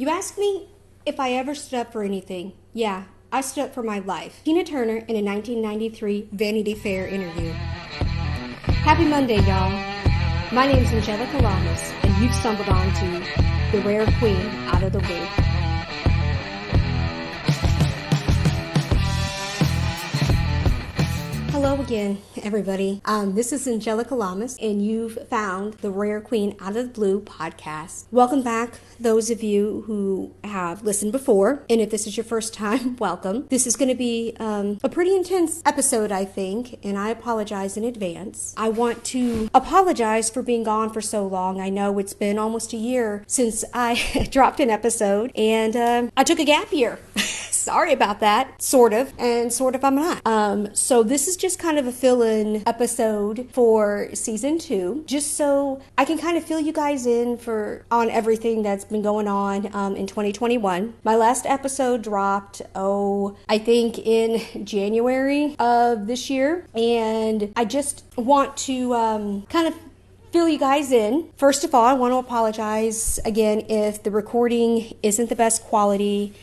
You asked me if I ever stood up for anything. Yeah, I stood up for my life. Tina Turner in a 1993 Vanity Fair interview. Happy Monday, y'all. My name's Angelica Lamas, and you've stumbled onto the rare queen out of the blue. Hello again, everybody. This is Angelica Lamas, and you've found the Rare Queen Out of the Blue podcast. Welcome back, those of you who have listened before, and if this is your first time, welcome. This is going to be a pretty intense episode, I think, and I apologize in advance. I want to apologize for being gone for so long. I know it's been almost a year since I dropped an episode, and I took a gap year. Sorry about that, sort of, and sort of I'm not. So this is just kind of a fill-in episode for season 2, just so I can kind of fill you guys in on everything that's been going on in 2021. My last episode dropped, I think in January of this year, and I just want to kind of fill you guys in. First of all, I want to apologize again if the recording isn't the best quality.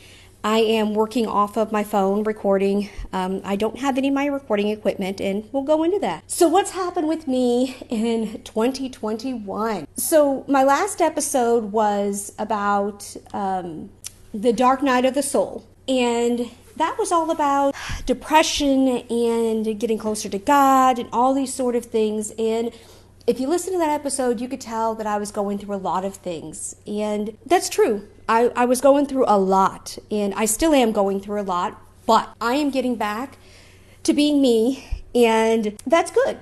I am working off of my phone recording. I don't have any of my recording equipment, and we'll go into that. So what's happened with me in 2021? So my last episode was about the dark night of the soul. And that was all about depression and getting closer to God and all these sort of things. And if you listen to that episode, you could tell that I was going through a lot of things. And that's true. I was going through a lot, and I still am going through a lot, but I am getting back to being me, and that's good.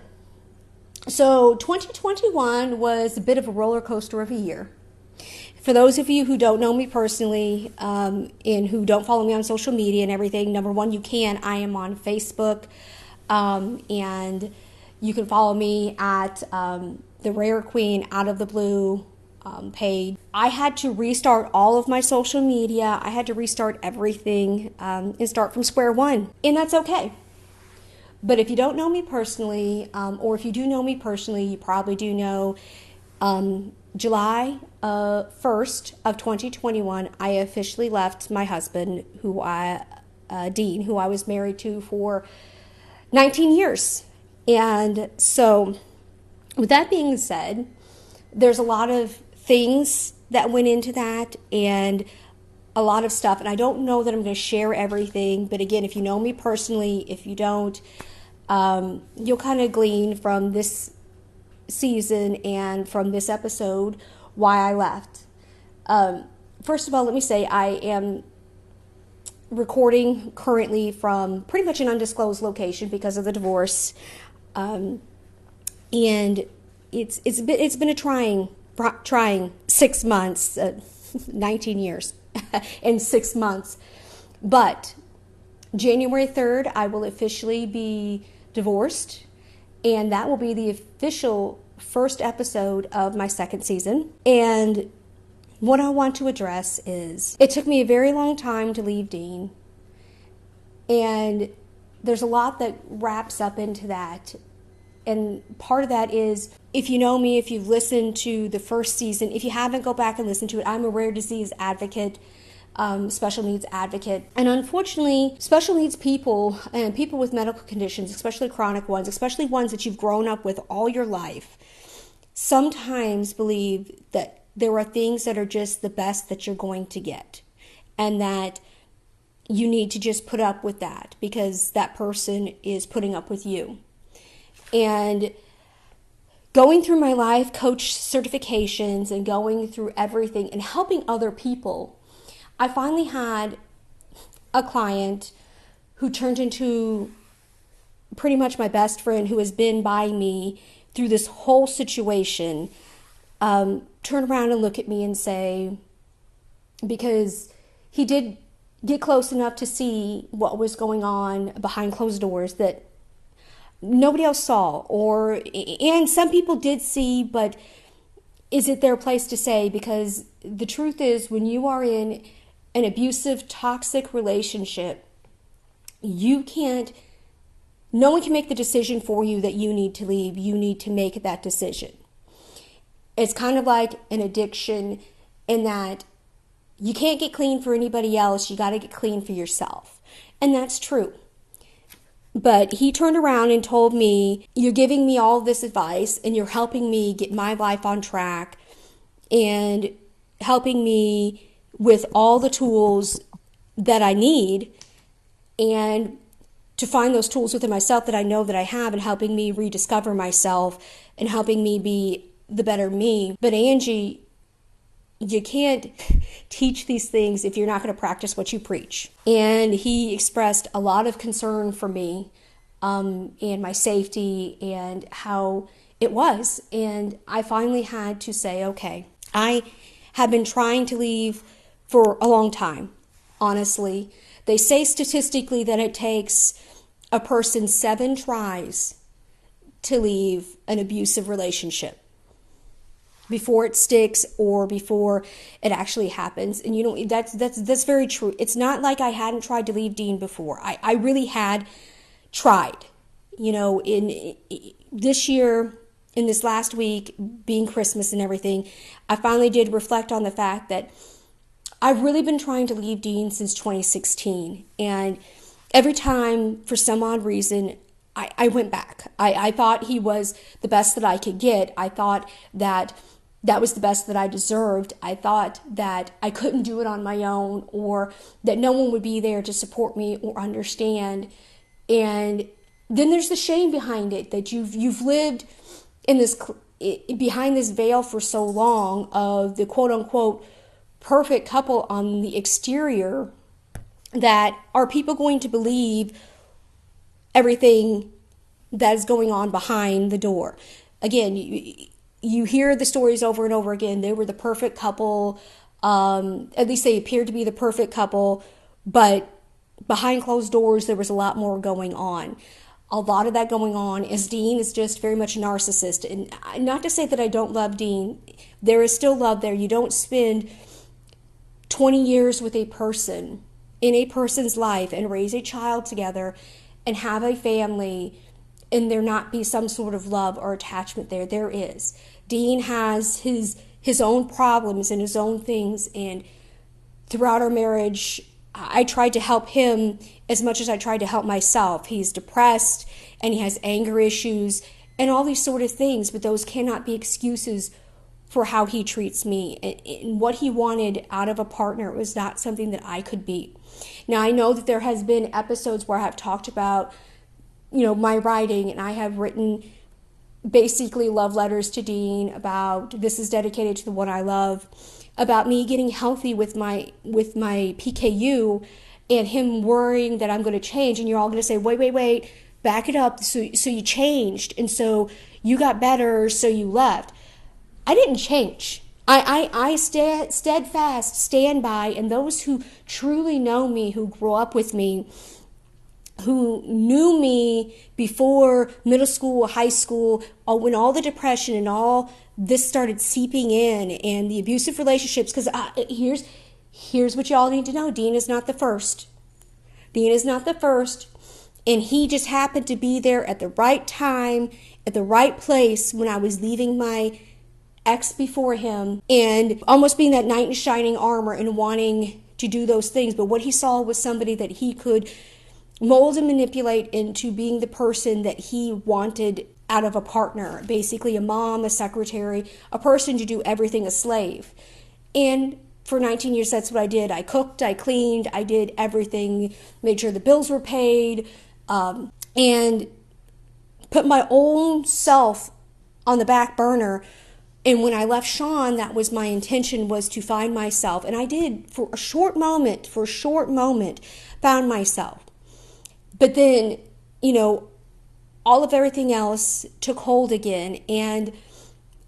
So 2021 was a bit of a roller coaster of a year. For those of you who don't know me personally and who don't follow me on social media and everything, number one, you can. I am on Facebook, and you can follow me at the Rare Queen Out of the Blue page. I had to restart all of my social media. I had to restart everything and start from square one. And that's okay. But if you don't know me personally, or if you do know me personally, you probably do know July 1st of 2021, I officially left my husband, Dean, who I was married to for 19 years. And so with that being said, there's a lot of things that went into that and a lot of stuff. And I don't know that I'm going to share everything. But again, if you know me personally, if you don't, you'll kind of glean from this season and from this episode why I left. First of all, let me say I am recording currently from pretty much an undisclosed location because of the divorce. And it's been a trying 6 months, 19 years and 6 months. But January 3rd, I will officially be divorced, and that will be the official first episode of my second season. And what I want to address is, it took me a very long time to leave Dean, and there's a lot that wraps up into that. And part of that is, if you know me, if you've listened to the first season, if you haven't, go back and listen to it. I'm a rare disease advocate, special needs advocate. And unfortunately, special needs people and people with medical conditions, especially chronic ones, especially ones that you've grown up with all your life, sometimes believe that there are things that are just the best that you're going to get. And that you need to just put up with that because that person is putting up with you. And going through my life coach certifications and going through everything and helping other people, I finally had a client who turned into pretty much my best friend, who has been by me through this whole situation, turn around and look at me and say, because he did get close enough to see what was going on behind closed doors that nobody else saw, and some people did see, but is it their place to say? Because the truth is, when you are in an abusive, toxic relationship, no one can make the decision for you that you need to leave. You need to make that decision. It's kind of like an addiction in that You can't get clean for anybody else. You got to get clean for yourself. And that's true. But he turned around and told me, you're giving me all this advice and you're helping me get my life on track and helping me with all the tools that I need, and to find those tools within myself that I know that I have, and helping me rediscover myself and helping me be the better me. But Angie, you can't teach these things if you're not going to practice what you preach. And he expressed a lot of concern for me and my safety and how it was. And I finally had to say, okay, I have been trying to leave for a long time, honestly. They say statistically that it takes a person 7 tries to leave an abusive relationship before it sticks or before it actually happens. And you know, that's very true. It's not like I hadn't tried to leave Dean before. I really had tried. You know, in this year, in this last week, being Christmas and everything, I finally did reflect on the fact that I've really been trying to leave Dean since 2016. And every time, for some odd reason, I went back. I thought he was the best that I could get. I thought that was the best that I deserved. I thought that I couldn't do it on my own, or that no one would be there to support me or understand. And then there's the shame behind it, that you've lived in this behind this veil for so long of the quote unquote perfect couple on the exterior, that are people going to believe everything that is going on behind the door? Again, you hear the stories over and over again. They were the perfect couple. At least they appeared to be the perfect couple, but behind closed doors, there was a lot more going on. A lot of that going on is Dean is just very much a narcissist. And not to say that I don't love Dean. There is still love there. You don't spend 20 years with a person in a person's life and raise a child together and have a family and there not be some sort of love or attachment there. There is. Dean has his own problems and his own things, and throughout our marriage, I tried to help him as much as I tried to help myself. He's depressed and he has anger issues and all these sort of things, but those cannot be excuses for how he treats me. And what he wanted out of a partner was not something that I could be. Now, I know that there has been episodes where I have talked about, my writing, and I have written basically love letters to Dean about this is dedicated to the one I love, about me getting healthy with my PKU and him worrying that I'm going to change. And you're all going to say, wait, back it up. So you changed. And so you got better. So you left. I didn't change. I steadfast stand by, and those who truly know me, who grew up with me, who knew me before middle school, high school, when all the depression and all this started seeping in, and the abusive relationships, because here's what y'all need to know. Dean is not the first. Dean is not the first, and he just happened to be there at the right time, at the right place when I was leaving my ex before him, and almost being that knight in shining armor and wanting to do those things. But what he saw was somebody that he could mold and manipulate into being the person that he wanted out of a partner, basically a mom, a secretary, a person to do everything, a slave. And for 19 years, that's what I did. I cooked, I cleaned, I did everything, made sure the bills were paid, and put my own self on the back burner. And when I left Sean, that was my intention, was to find myself. And I did, for a short moment, found myself. But then, all of everything else took hold again, and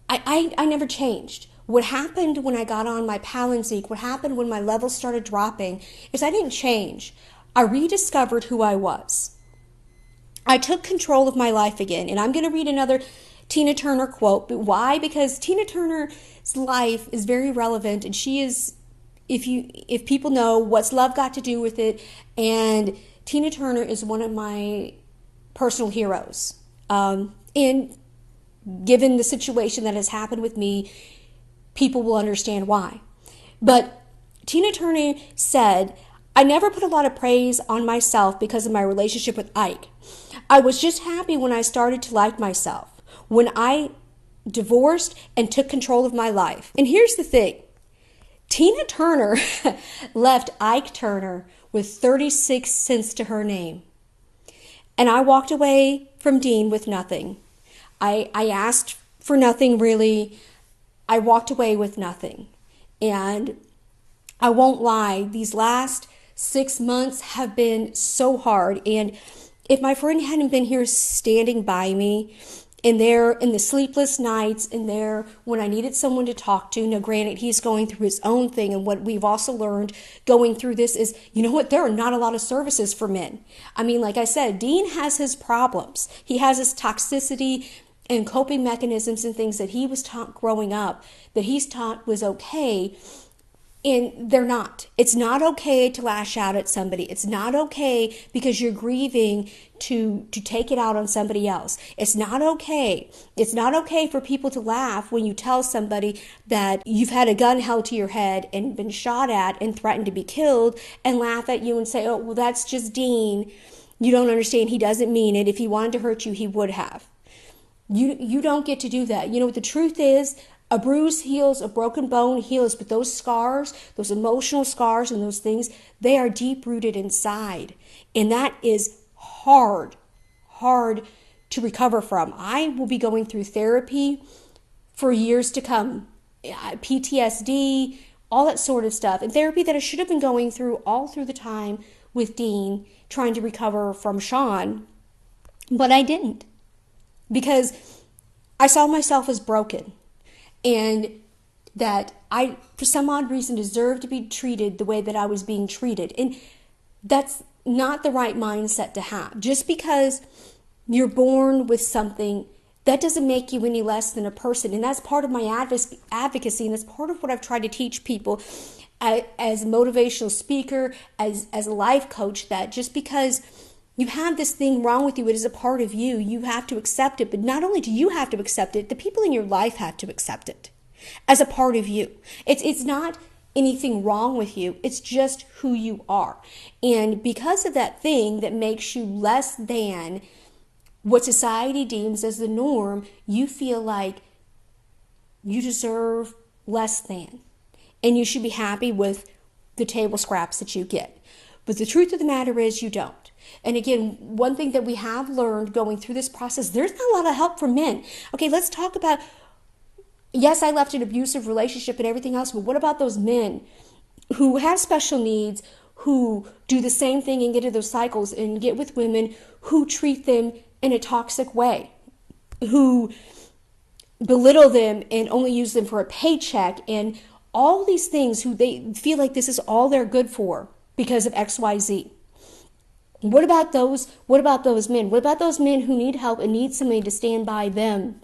I never changed. What happened when I got on my Palynziq, what happened when my levels started dropping, is I didn't change. I rediscovered who I was. I took control of my life again, and I'm going to read another Tina Turner quote. But why? Because Tina Turner's life is very relevant, and she is, if people know, what's love got to do with it, and Tina Turner is one of my personal heroes. And given the situation that has happened with me, people will understand why. But Tina Turner said, I never put a lot of praise on myself because of my relationship with Ike. I was just happy when I started to like myself, when I divorced and took control of my life. And here's the thing. Tina Turner left Ike Turner with 36 cents to her name. And I walked away from Dean with nothing. I asked for nothing, really. I walked away with nothing. And I won't lie, these last 6 months have been so hard. And if my friend hadn't been here standing by me, and there in the sleepless nights, and there when I needed someone to talk to. Now, granted, he's going through his own thing, and what we've also learned going through this is, you know what, there are not a lot of services for men. I mean, like I said, Dean has his problems. He has his toxicity and coping mechanisms and things that he was taught growing up, that he's taught was okay. And they're not. It's not okay to lash out at somebody. It's not okay because you're grieving to take it out on somebody else. It's not okay. It's not okay for people to laugh when you tell somebody that you've had a gun held to your head and been shot at and threatened to be killed, and laugh at you and say, oh, well, that's just Dean. You don't understand. He doesn't mean it. If he wanted to hurt you, he would have. You don't get to do that. You know what the truth is? A bruise heals, a broken bone heals, but those scars, those emotional scars and those things, they are deep-rooted inside. And that is hard to recover from. I will be going through therapy for years to come. PTSD, all that sort of stuff. And therapy that I should have been going through all through the time with Dean, trying to recover from Sean. But I didn't. Because I saw myself as broken. And that I, for some odd reason, deserved to be treated the way that I was being treated. And that's not the right mindset to have. Just because you're born with something, that doesn't make you any less than a person. And that's part of my advocacy, and that's part of what I've tried to teach people as a motivational speaker, as a life coach, that just because you have this thing wrong with you, it is a part of you. You have to accept it. But not only do you have to accept it, the people in your life have to accept it as a part of you. It's not anything wrong with you. It's just who you are. And because of that thing that makes you less than what society deems as the norm, you feel like you deserve less than. And you should be happy with the table scraps that you get. But the truth of the matter is you don't. And again, one thing that we have learned going through this process, there's not a lot of help from men. Okay, let's talk about, yes, I left an abusive relationship and everything else, but what about those men who have special needs, who do the same thing and get into those cycles and get with women who treat them in a toxic way, who belittle them and only use them for a paycheck, and all these things, who they feel like this is all they're good for because of XYZ. What about those men? What about those men who need help and need somebody to stand by them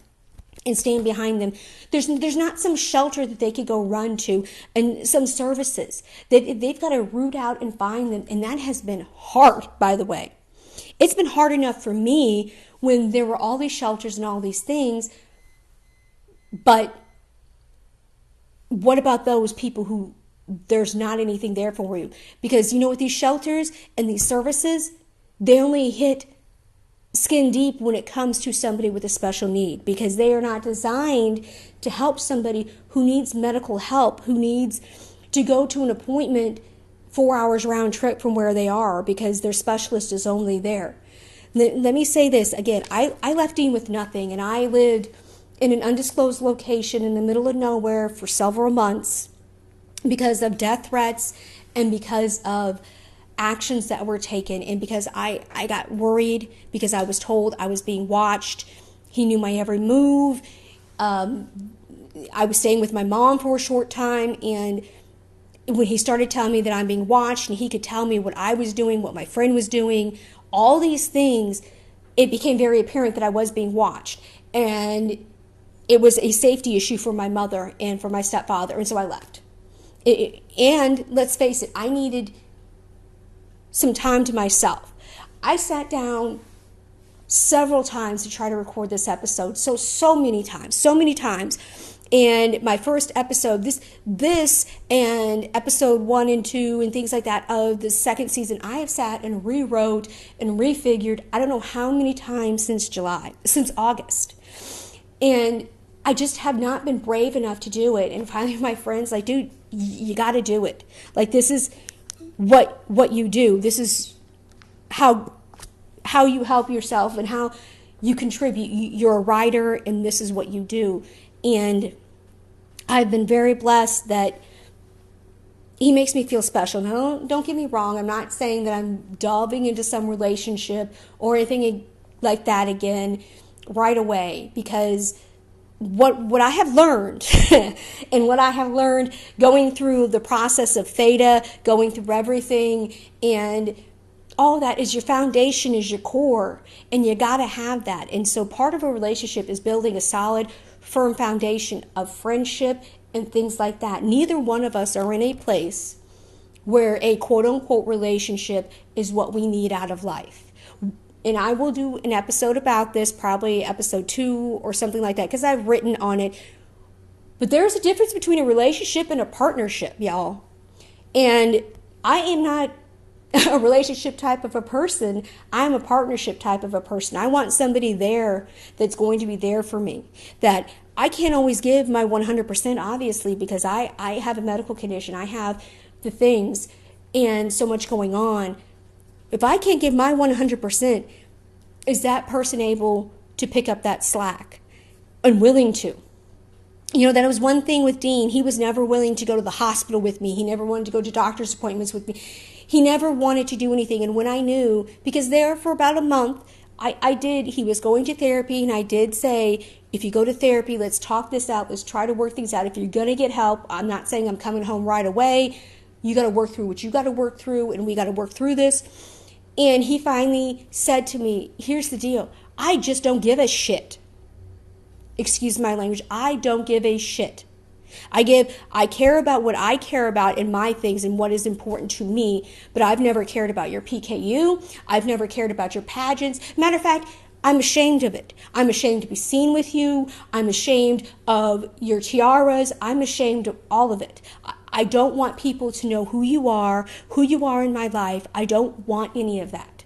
and stand behind them? There's not some shelter that they could go run to, and some services. They've got to root out and find them, and that has been hard, by the way. It's been hard enough for me when there were all these shelters and all these things, but what about those people who there's not anything there for you? Because you know what, these shelters and these services, they only hit skin deep when it comes to somebody with a special need, because they are not designed to help somebody who needs medical help, who needs to go to an appointment 4 hours round trip from where they are because their specialist is only there. Let me say this again. I left Dean with nothing, and I lived in an undisclosed location in the middle of nowhere for several months because of death threats and because of actions that were taken, and because I got worried because I was told I was being watched. He knew my every move. I was staying with my mom for a short time, and when he started telling me that I'm being watched, and he could tell me what I was doing, what my friend was doing, all these things, it became very apparent that I was being watched. And it was a safety issue for my mother and for my stepfather, and so I left. And let's face it, I needed some time to myself. I sat down several times to try to record this episode, so many times. And my first episode, this and episode 1 and 2 and things like that of the second season, I have sat and rewrote and refigured, I don't know how many times since August. And I just have not been brave enough to do it. And finally my friend's like, dude, you got to do it. Like, this is what you do. This is how you help yourself and how you contribute. You're a writer, and this is what you do. And I've been very blessed that he makes me feel special. Now, don't get me wrong. I'm not saying that I'm delving into some relationship or anything like that again right away, because what I have learned and what I have learned going through the process of theta, going through everything, and all that is your foundation, is your core, and you got to have that. And so part of a relationship is building a solid, firm foundation of friendship and things like that. Neither one of us are in a place where a quote-unquote relationship is what we need out of life. And I will do an episode about this, probably episode 2 or something like that, because I've written on it. But there's a difference between a relationship and a partnership, y'all. And I am not a relationship type of a person. I'm a partnership type of a person. I want somebody there that's going to be there for me. That I can't always give my 100%, obviously, because I have a medical condition. I have the things and so much going on. If I can't give my 100%, is that person able to pick up that slack and willing to? You know, that was one thing with Dean. He was never willing to go to the hospital with me. He never wanted to go to doctor's appointments with me. He never wanted to do anything. And when I knew, because there for about a month, he was going to therapy, and I did say, if you go to therapy, let's talk this out. Let's try to work things out. If you're going to get help, I'm not saying I'm coming home right away. You got to work through what you got to work through, and we got to work through this. And he finally said to me, here's the deal. I just don't give a shit. Excuse my language. I don't give a shit. I care about what I care about in my things and what is important to me, but I've never cared about your PKU. I've never cared about your pageants. Matter of fact, I'm ashamed of it. I'm ashamed to be seen with you. I'm ashamed of your tiaras. I'm ashamed of all of it. I don't want people to know who you are in my life. I don't want any of that.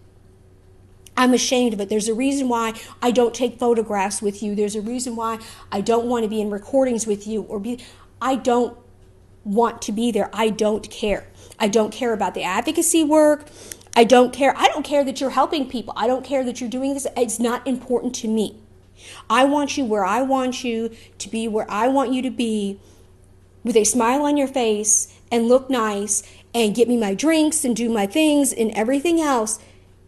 I'm ashamed of it. There's a reason why I don't take photographs with you. There's a reason why I don't want to be in recordings with you I don't want to be there. I don't care. I don't care about the advocacy work. I don't care that you're helping people. I don't care that you're doing this. It's not important to me. I want you where I want you to be, where I want you to be, with a smile on your face and look nice and get me my drinks and do my things and everything else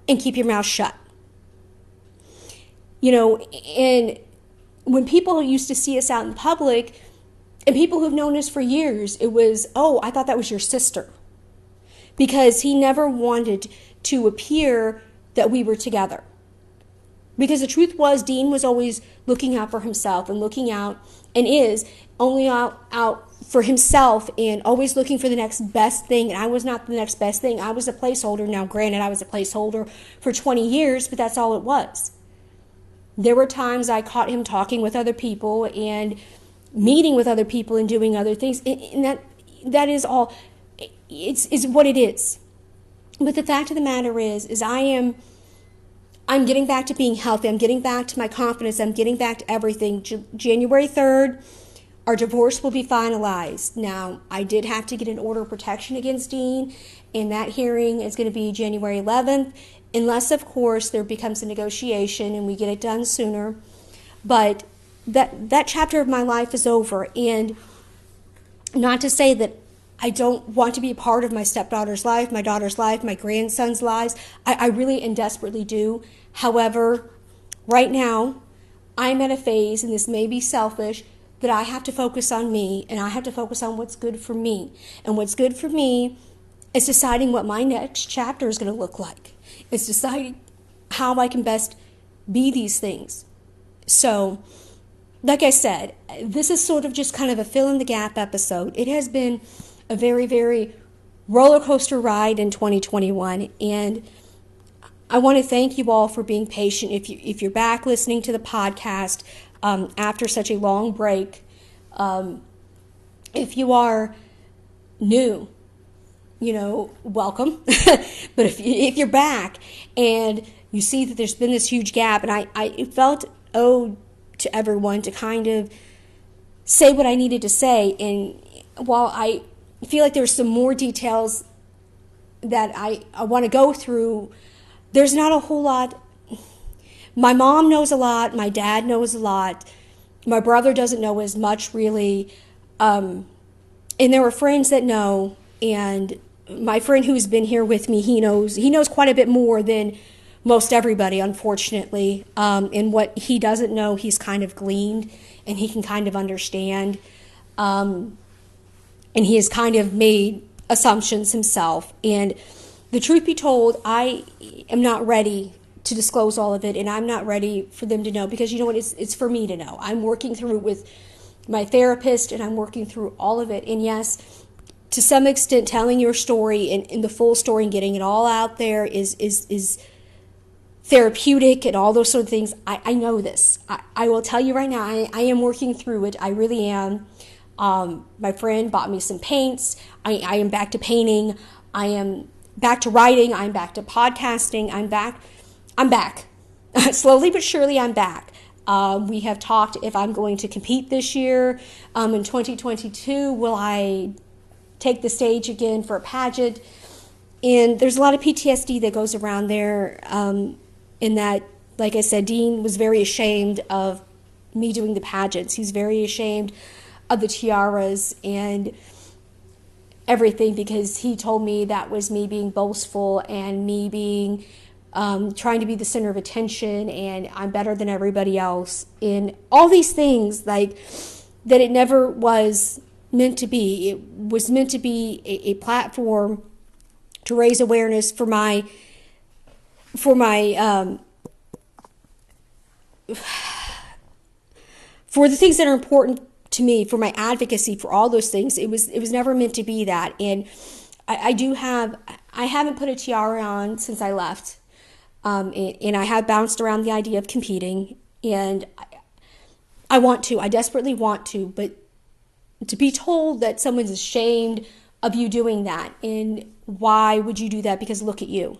and keep your mouth shut. You know, and when people used to see us out in public, and people who've known us for years, it was, oh, I thought that was your sister. Because he never wanted to appear that we were together. Because the truth was, Dean was always looking out for himself and looking out, and is only out for himself and always looking for the next best thing. And I was not the next best thing. I was a placeholder. Now, granted, I was a placeholder for 20 years, but that's all it was. There were times I caught him talking with other people and meeting with other people and doing other things. And that is all. It's what it is. But the fact of the matter is I'm getting back to being healthy. I'm getting back to my confidence. I'm getting back to everything. January 3rd, our divorce will be finalized. Now, I did have to get an order of protection against Dean, and that hearing is going to be January 11th, unless, of course, there becomes a negotiation and we get it done sooner. But that chapter of my life is over. And not to say that I don't want to be a part of my stepdaughter's life, my daughter's life, my grandson's lives. I really and desperately do. However, right now, I'm at a phase, and this may be selfish, that I have to focus on me, and I have to focus on what's good for me. And what's good for me is deciding what my next chapter is going to look like. It's deciding how I can best be these things. So, like I said, this is sort of just kind of a fill-in-the-gap episode. It has been a very, very roller coaster ride in 2021, and I want to thank you all for being patient. If you're back listening to the podcast after such a long break, If you are new, welcome. But if you're back and you see that there's been this huge gap, and I felt owed to everyone to kind of say what I needed to say. And while I feel like there's some more details that I want to go through, there's not a whole lot. My mom knows a lot. My dad knows a lot. My brother doesn't know as much, really. And there are friends that know. And my friend who's been here with me, he knows quite a bit more than most everybody, unfortunately. And what he doesn't know, he's kind of gleaned, and he can kind of understand. And he has kind of made assumptions himself. And the truth be told, I am not ready to disclose all of it, and I'm not ready for them to know, because you know what, it's for me to know. I'm working through it with my therapist, and I'm working through all of it. And yes, to some extent, telling your story and the full story and getting it all out there is therapeutic and all those sort of things. I know this. I will tell you right now, I am working through it. I really am. My friend bought me some paints. I am back to painting. I am back to writing. I'm back to podcasting. I'm back. Slowly but surely, I'm back. We have talked if I'm going to compete this year. In 2022, will I take the stage again for a pageant? And there's a lot of PTSD that goes around there, in that, like I said, Dean was very ashamed of me doing the pageants. He's very ashamed of the tiaras and everything, because he told me that was me being boastful and me being trying to be the center of attention, and I'm better than everybody else, and all these things, like that it never was meant to be. It was meant to be a platform to raise awareness for my for the things that are important to me, for my advocacy, for all those things. It was never meant to be that. And I haven't put a tiara on since I left, and I have bounced around the idea of competing, and I desperately want to, but to be told that someone's ashamed of you doing that, and why would you do that? Because look at you.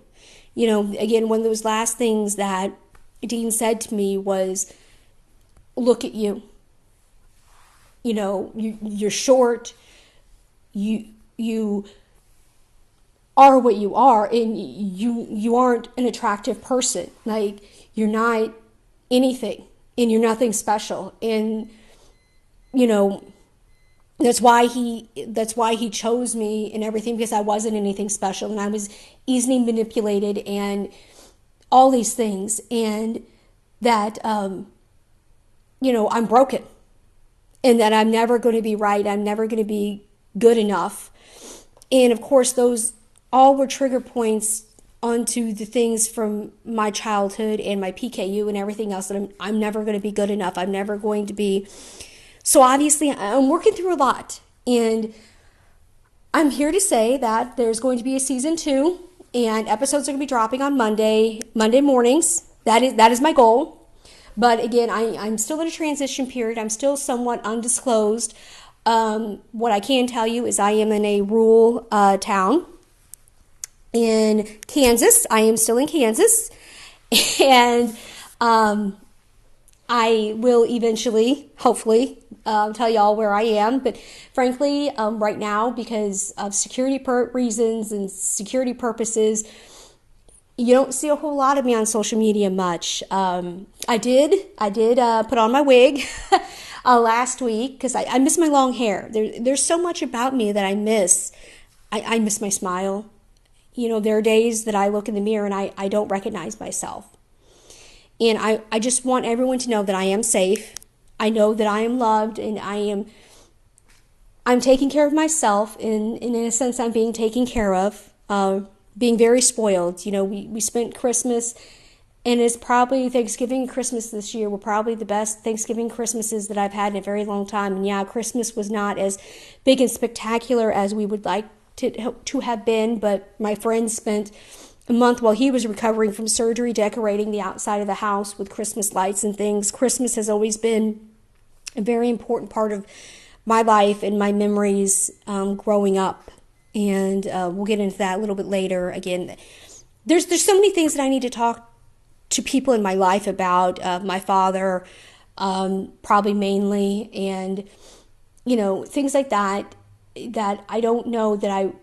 Again, one of those last things that Dean said to me was, look at you. You're short. You are what you are, and you aren't an attractive person. Like, you're not anything, and you're nothing special. And that's why he chose me and everything, because I wasn't anything special, and I was easily manipulated and all these things, and that I'm broken, and that I'm never going to be right. I'm never going to be good enough. And of course, those all were trigger points onto the things from my childhood and my PKU and everything else, that I'm never going to be good enough. I'm never going to be. So obviously, I'm working through a lot, and I'm here to say that there's going to be a season 2, and episodes are going to be dropping on Monday mornings. That is my goal. But again, I'm still in a transition period. I'm still somewhat undisclosed. What I can tell you is I am in a rural town in Kansas. I am still in Kansas. And I will eventually, hopefully, tell y'all where I am. But frankly, right now, because of security reasons and security purposes, you don't see a whole lot of me on social media much. I did put on my wig last week, because I miss my long hair. There's so much about me that I miss. I miss my smile. There are days that I look in the mirror and I don't recognize myself. And I just want everyone to know that I am safe. I know that I am loved, and I'm taking care of myself, and in a sense I'm being taken care of. Being very spoiled. We spent Christmas, and it's probably Thanksgiving and Christmas this year were probably the best Thanksgiving Christmases that I've had in a very long time. And yeah, Christmas was not as big and spectacular as we would like to have been, but my friend spent a month while he was recovering from surgery decorating the outside of the house with Christmas lights and things. Christmas has always been a very important part my life and my memories growing up. And we'll get into that a little bit later. Again, there's so many things that I need to talk to people in my life about. My father, probably mainly, and things like that I don't know that I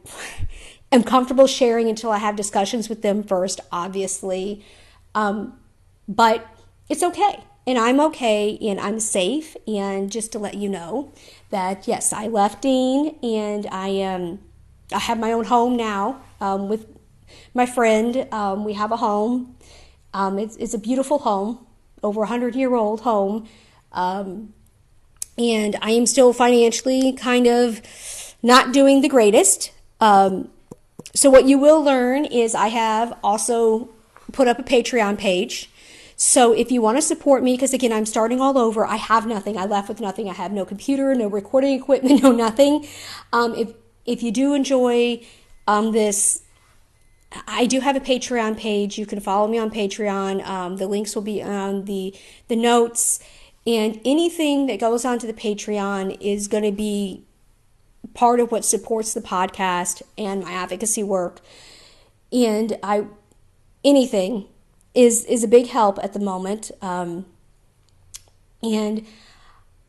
am comfortable sharing until I have discussions with them first, obviously. But it's okay. And I'm okay, and I'm safe. And just to let you know that, yes, I left Dean, and I have my own home now with my friend. We have a home. It's a beautiful home, over 100-year-old home. And I am still financially kind of not doing the greatest. So what you will learn is I have also put up a Patreon page. So if you want to support me, because again, I'm starting all over. I have nothing. I left with nothing. I have no computer, no recording equipment, no nothing. If you do enjoy this, I do have a Patreon page. You can follow me on Patreon. The links will be on the notes. And anything that goes onto the Patreon is going to be part of what supports the podcast and my advocacy work. And anything is a big help at the moment. And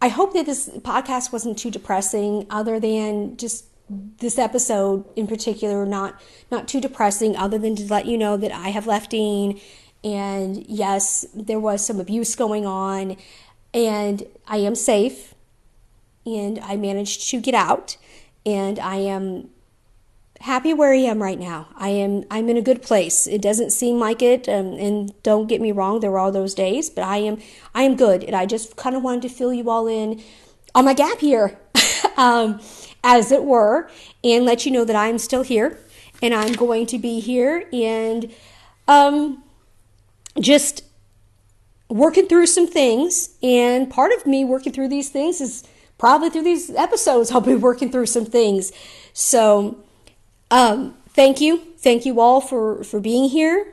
I hope that this podcast wasn't too depressing, other than just this episode in particular, not too depressing, other than to let you know that I have left Dean, and yes, there was some abuse going on, and I am safe, and I managed to get out, and I am happy where I am right now. I'm in a good place. It doesn't seem like it, and don't get me wrong, there are those days, but I am good, and I just kind of wanted to fill you all in on my gap year. As it were, and let you know that I'm still here, and I'm going to be here, and just working through some things. And part of me working through these things is probably through these episodes. I'll be working through some things. So thank you all for being here.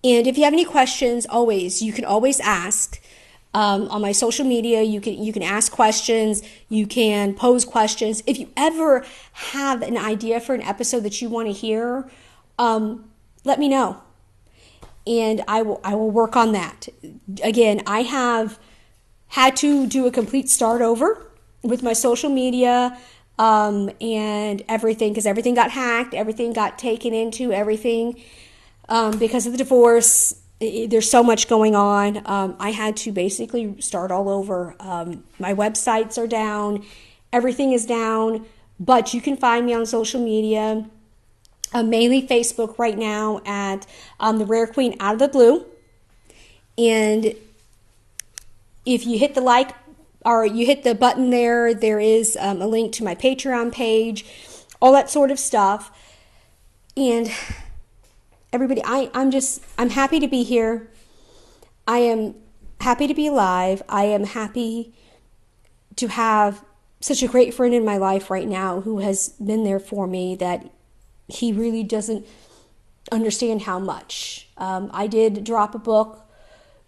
And if you have any questions, you can always ask. On my social media, you can ask questions, you can pose questions. If you ever have an idea for an episode that you want to hear, let me know, and I will work on that. Again, I have had to do a complete start over with my social media and everything, because everything got hacked, everything got taken into everything because of the divorce. There's so much going on. I had to basically start all over. My websites are down. Everything is down. But you can find me on social media, mainly Facebook right now at The Rare Queen Out of the Blue. And if you hit the like, or you hit the button there is a link to my Patreon page, all that sort of stuff. And everybody, I'm happy to be here. I am happy to be alive. I am happy to have such a great friend in my life right now who has been there for me, that he really doesn't understand how much. I did drop a book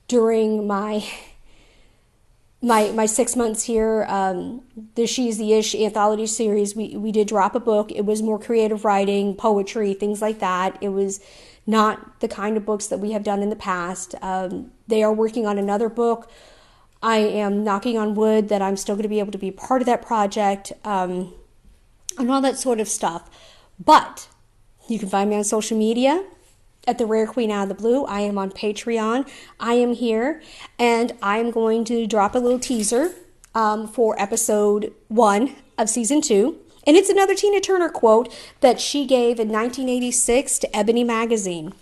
during my 6 months here. The She's the Ish anthology series, we did drop a book. It was more creative writing, poetry, things like that. It was not the kind of books that we have done in the past. They are working on another book. I am knocking on wood that I'm still going to be able to be part of that project, and all that sort of stuff. But you can find me on social media at The Rare Queen Out of the Blue. I am on Patreon. I am here, and I'm going to drop a little teaser for episode 1 of season 2. And it's another Tina Turner quote that she gave in 1986 to Ebony magazine.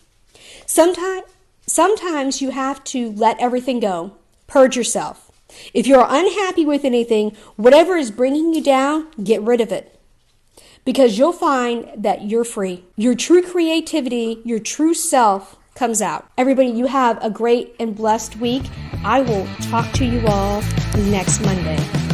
Sometimes you have to let everything go. Purge yourself. If you're unhappy with anything, whatever is bringing you down, get rid of it. Because you'll find that you're free. Your true creativity, your true self comes out. Everybody, you have a great and blessed week. I will talk to you all next Monday.